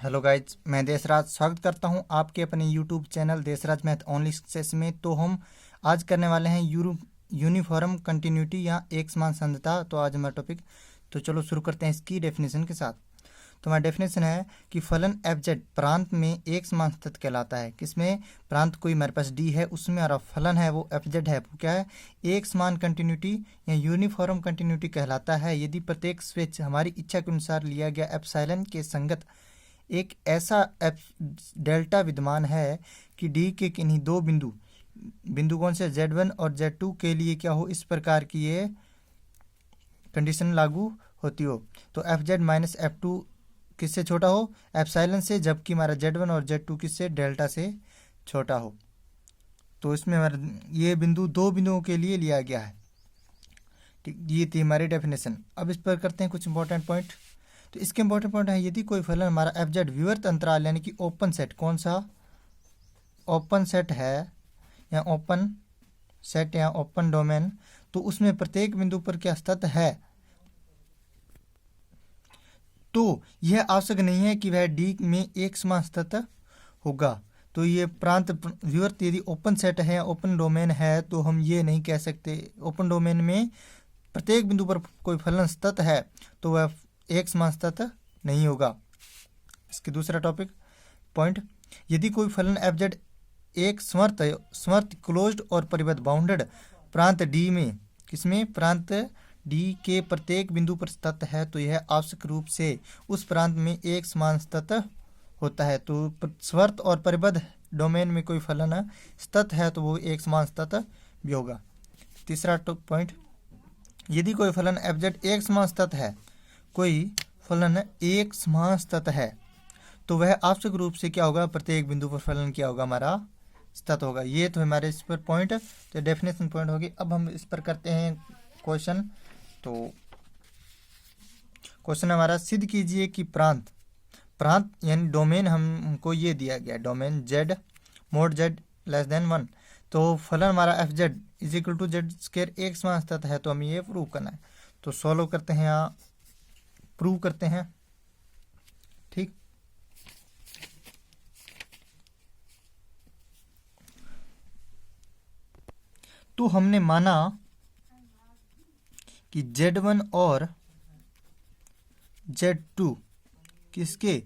Hello guys, मैं देसराज स्वागत करता हूं आपके अपने YouTube channel Desraj math only success में। तो हम आज करने वाले हैं यूनिफॉर्म कंटिन्यूटी या एक समान सांद्रता। तो आज हमारा टॉपिक, तो चलो शुरू करते हैं इसकी डेफिनेशन के साथ। तो हमारा डेफिनेशन है कि फलन एफ जेड प्रांत में एक समान सतत कहलाता है। किसमें? प्रांत कोई हमारे पास डी है, उसमें हमारा फलन है वो एफ जेड है, वो क्या है? एक समान कंटिन्यूटी या यूनिफॉर्म कंटिन्यूटी कहलाता है यदि प्रत्येक स्विच हमारी इच्छा के अनुसार लिया गया एप्सिलॉन के संगत एक ऐसा डेल्टा विद्यमान है कि डी के किन्हीं दो बिंदु कौन से Z1 और Z2 के लिए क्या हो, इस प्रकार की ये कंडीशन लागू होती हो। तो F Z minus F two किससे छोटा हो? एप्सिलॉन से, जबकि हमारा Z1 और Z2 किससे? डेल्टा से छोटा हो। तो इसमें हमारा ये दो बिंदुओं के लिए लिया गया है। ठीक, ये थी हमारी डेफिनेशन। अब इस पर करते हैं कुछ इंपॉर्टेंट पॉइंट। तो इसके इंपॉर्टेंट पॉइंट है, यदि कोई फलन हमारा एफ जेड विवर्त अंतराल यानी कि ओपन सेट, कौन सा? ओपन सेट है या ओपन सेट या ओपन डोमेन, तो उसमें प्रत्येक बिंदु पर क्या स्थित है, तो यह आवश्यक नहीं है कि वह डी में एक समान स्थित होगा। तो ये प्रांत विवर्त यदि ओपन सेट है या ओपन डोमेन है, तो हम ये नहीं कह सकते ओपन डोमेन में प्रत्येक बिंदु पर कोई फलन स्थित है तो वह एक समान स्थित नहीं होगा। इसके दूसरा टॉपिक पॉइंट, यदि कोई फलन एफ जेड एक समर्थ क्लोज्ड और परिबद्ध बाउंडेड प्रांत डी में, किसमें? प्रांत डी के प्रत्येक बिंदु पर स्थित है, तो यह आवश्यक रूप से उस प्रांत में एक समान स्थित होता है। तो समर्थ और परिबद्ध डोमेन में कोई फलन स्थित है तो वो एक समान स्थित भी होगा। तीसरा पॉइंट, यदि कोई फलन एफ जेड एक समान स्थित है, कोई फलन एक समान स्थित है, तो वह आवश्यक रूप से क्या होगा? प्रत्येक बिंदु पर फलन क्या होगा? हमारा स्थित होगा। ये तो हमारे इस पर पॉइंट, तो डेफिनेशन पॉइंट होगी। अब हम इस पर करते हैं क्वेश्चन। तो क्वेश्चन हमारा, सिद्ध कीजिए कि प्रांत यानी डोमेन हमको ये दिया गया, domain Z mod Z less than 1, तो फलन हमारा F Z is equal to Z square एक समान स्थित है। तो हमें ये प्रूव करना है। तो सॉल्व करते हैं या प्रूव करते हैं। ठीक, तो हमने माना कि Z1 और Z2 किसके?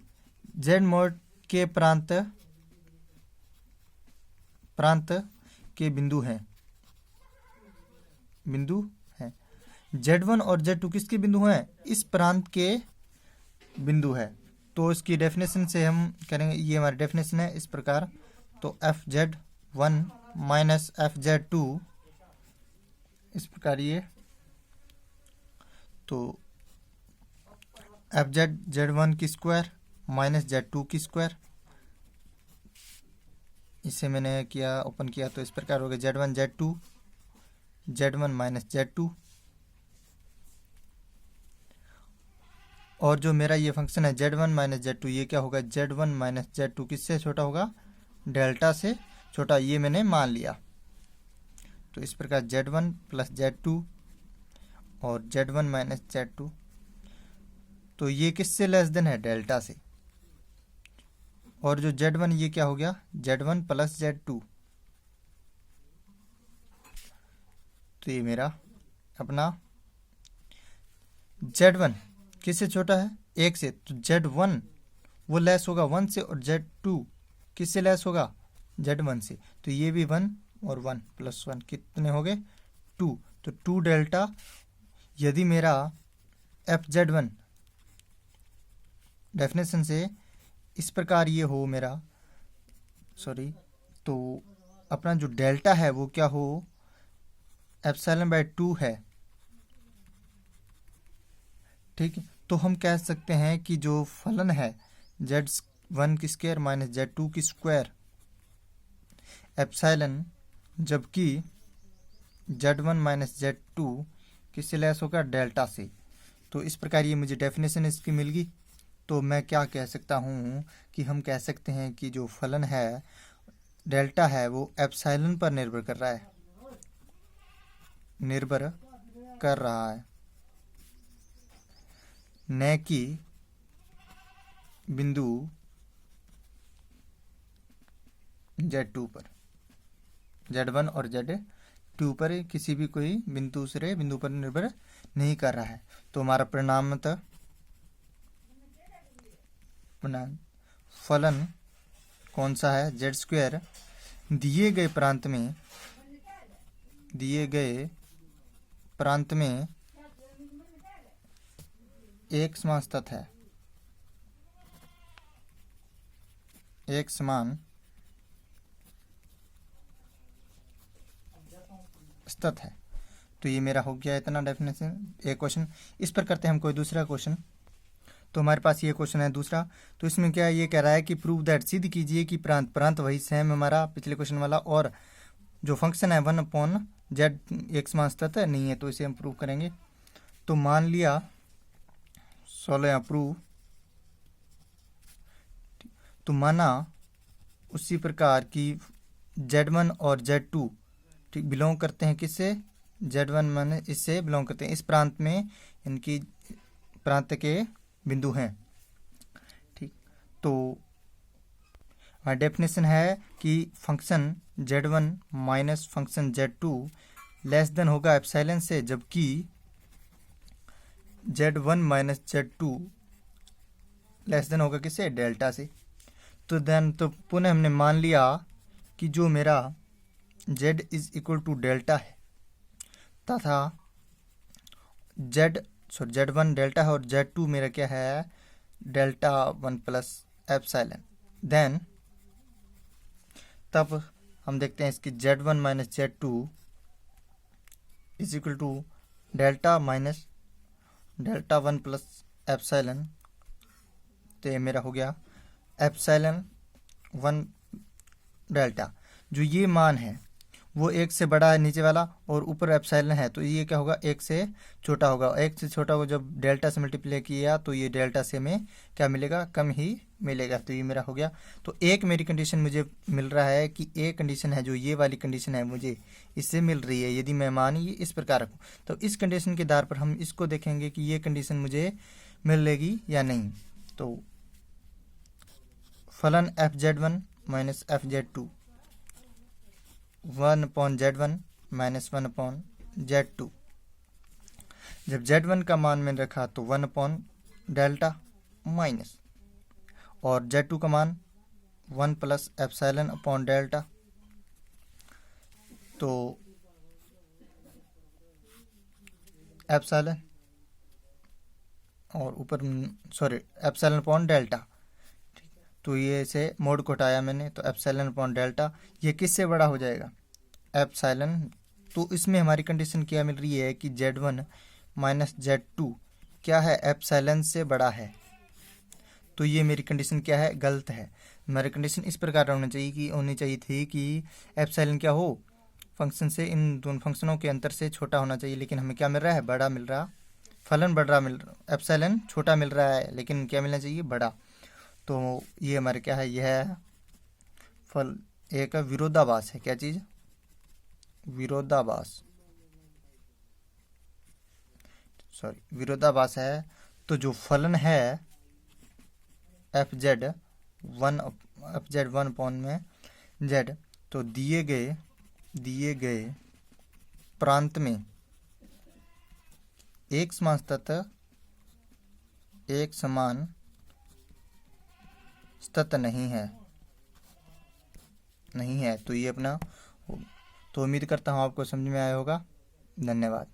Z मोड के प्रांत के बिंदु हैं। Z1 और Z2 किसके बिंदु हैं? इस प्रांत के बिंदु है। तो इसकी डेफिनेशन से हम करेंगे, ये हमारी डेफिनेशन है इस प्रकार। तो F Z one minus F Z two, इस प्रकार ये। तो एफ जेड Z1 की स्क्वायर माइनस Z2 की स्क्वायर, इसे मैंने किया ओपन किया, तो इस प्रकार हो गया Z1 Z2 Z1 माइनस Z2। और जो मेरा ये फंक्शन है Z1 माइनस Z2, ये क्या होगा? Z1 माइनस Z2 किससे छोटा होगा? डेल्टा से छोटा, ये मैंने मान लिया। तो इस प्रकार Z1 प्लस Z2 और Z1 माइनस Z2, तो ये किससे लेस देन है? डेल्टा से। और जो Z1 ये क्या हो गया? Z1 प्लस Z2, तो ये मेरा अपना Z1 किससे छोटा है? एक से, तो Z1 वो लेस होगा 1 से, और Z2 किससे लेस होगा? Z1 से। तो ये भी 1 और 1 प्लस 1 कितने हो गए? 2। तो 2 डेल्टा। यदि मेरा एफ Z1 डेफिनेशन से इस प्रकार ये हो मेरा, तो अपना जो डेल्टा है वो क्या हो? एप्सिलॉन बाय 2 है। ठीक, तो हम कह सकते हैं कि जो फलन है Z1 की स्क्वायर माइनस Z2 की स्क्वायर एप्सिलॉन, जबकि Z1 माइनस Z2 किससे लेस होगा? डेल्टा से। तो इस प्रकार ये मुझे डेफिनेशन इसकी मिल गई। तो मैं क्या कह सकता हूँ कि हम कह सकते हैं कि जो फलन है डेल्टा है वो एप्सिलॉन पर निर्भर कर रहा है, न कि बिंदु Z2 पर, Z1 और Z2 पर किसी भी कोई बिंदु दूसरे बिंदु पर निर्भर नहीं कर रहा है। तो हमारा फलन कौन सा है? Z² दिए गए प्रांत में एक समान स्थित है, एक समान स्थित है। तो ये मेरा हो गया इतना डेफिनेशन, एक क्वेश्चन। इस पर करते हैं हम कोई दूसरा क्वेश्चन। तो हमारे पास ये क्वेश्चन है दूसरा। तो इसमें क्या ये कह रहा है कि प्रूव दैट, सिद्ध कीजिए कि प्रांत वही सेम हमारा पिछले क्वेश्चन वाला, और जो फंक्शन है 1/z एक समान स्थित नहीं है। तो इसे हम प्रूव करेंगे। तो मान लिया 16 प्रूव, तो माना उसी प्रकार की Z1 और Z2 ठीक बिलोंग करते हैं किससे? Z1 माने इससे बिलोंग करते हैं, इस प्रांत में इनकी प्रांत के बिंदु हैं। ठीक, तो डेफिनेशन है कि function Z1 minus function Z2 less than होगा एप्सिलॉन से, जबकि Z1 माइनस Z2 लेस देन होगा किससे? डेल्टा से। तो देन तो पुनः हमने मान लिया कि जो मेरा Z is equal to delta है तथा Z1 डेल्टा है और Z2 मेरा क्या है? Delta 1 plus epsilon. देन तब हम देखते हैं इसकी Z1 माइनस Z2 is equal to delta minus delta 1 plus epsilon. तो ये मेरा हो गया एप्सिलॉन 1 डेल्टा। जो ये मान है वो 1 से बड़ा है नीचे वाला, और ऊपर एप्सिलॉन है, तो ये क्या होगा? 1 से छोटा होगा। 1 से छोटा को जब डेल्टा से मल्टीप्लाई किया तो ये डेल्टा से में क्या मिलेगा? कम ही मिलेगा। तो ये मेरा हो गया। तो एक मेरी कंडीशन मुझे मिल रहा है कि एक कंडीशन है, जो ये वाली कंडीशन है मुझे इससे मिल रही है। यदि मैं मान ये इस प्रकार रखूँ तो इस कंडीशन के आधार पर हम इसको देखेंगे कि ये कंडीशन मुझे मिलेगी या नहीं। तो फलन f(z1) minus f(z2) 1/z1 minus 1/z2। जब Z1 का मान मैंने रखा तो 1/डेल्टा माइनस, और Z2 का मान 1 प्लस एप्सिलॉन अपॉन डेल्टा। तो एप्सिलॉन और ऊपर एप्सिलॉन अपॉन डेल्टा। तो ये से मोड को हटाया मैंने, तो एप्सिलॉन अपॉन डेल्टा ये किससे बड़ा हो जाएगा? एप्सिलॉन। तो इसमें हमारी कंडीशन क्या मिल रही है कि Z1 माइनस Z2 क्या है? एप्सिलॉन से बड़ा है। तो ये मेरी कंडीशन क्या है? गलत है। हमारी कंडीशन इस प्रकार होनी चाहिए थी कि एप्सिलॉन क्या हो? फंक्शन से, इन दोनों फंक्शनों के अंतर से छोटा होना चाहिए, लेकिन हमें क्या मिल रहा है? बड़ा मिल रहा। फलन बड़ा मिल रहा, एप्सिलॉन छोटा मिल रहा है, लेकिन क्या मिलना चाहिए? बड़ा। तो ये हमारे क्या है? यह फल एक विरोधाभास है। क्या चीज़? विरोधाभास है। तो जो फलन है f(z1) अपॉन में z, तो दिए गए प्रांत में एक समान स्थित नहीं है। तो ये अपना, तो उम्मीद करता हूँ आपको समझ में आया होगा। धन्यवाद।